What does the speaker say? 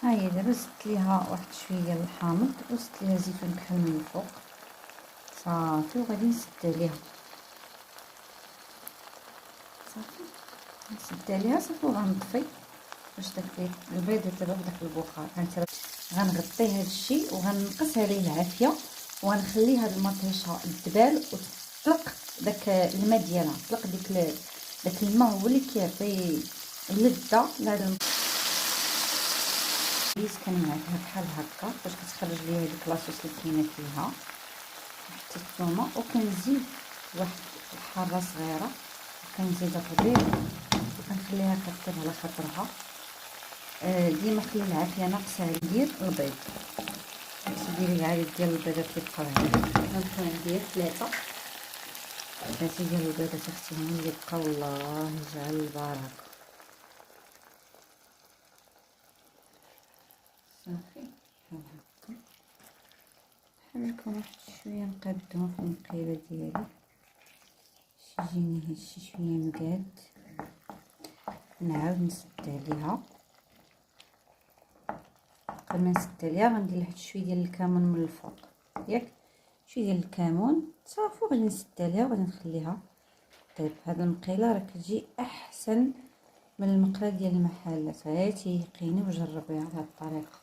ها هي دابا زدت ليها واحد شويه ديال الحامض وزدت ليها زيتون كحل من الفوق صافي، وغادي نسد عليها صافي، نسد عليها صافي وغنطفي باش داك البيض يطيب بداك البخار. غنغطي هذا الشيء وغنقص عليه العافيه وغنخلي هاد المطيشه تدبال وتطلق داك الماء ديالها، تطلق داك الماء هو اللي كيعطي اللذه لهذا كنعملها بحال هكا باش كتخرج لي هذيك لاصوص اللي كاينه فيها. حتى الثومه وكنزيد واحد الحاره صغيره وكنزيد الربيع وكنخليها كطيب على خاطرها. ديما خلي العافيه ناقصه ندير البيض، ديري العدد ديال البيضات اللي بقاو عندك. غنبقاو ندير ثلاثه ديال البيضات اختي هما اللي بقاو، الله يجعل البركه. صافي بحال هكا نحركهم واحد شويه نقادهم في المقيله ديالي باش يجيني هادشي شويه مقاد. نعاود نسد عليها، قبل ما نسد عليها غندير واحد شويه ديال الكمون من الفوق ياك، شويه ديال الكمون صافي، وغادي نسد عليها وغادي نخليها طيب. هاد المقيله راه كتجي احسن من المقله ديال المحلات، غير تيقيني وجربيها بهاد الطريقه.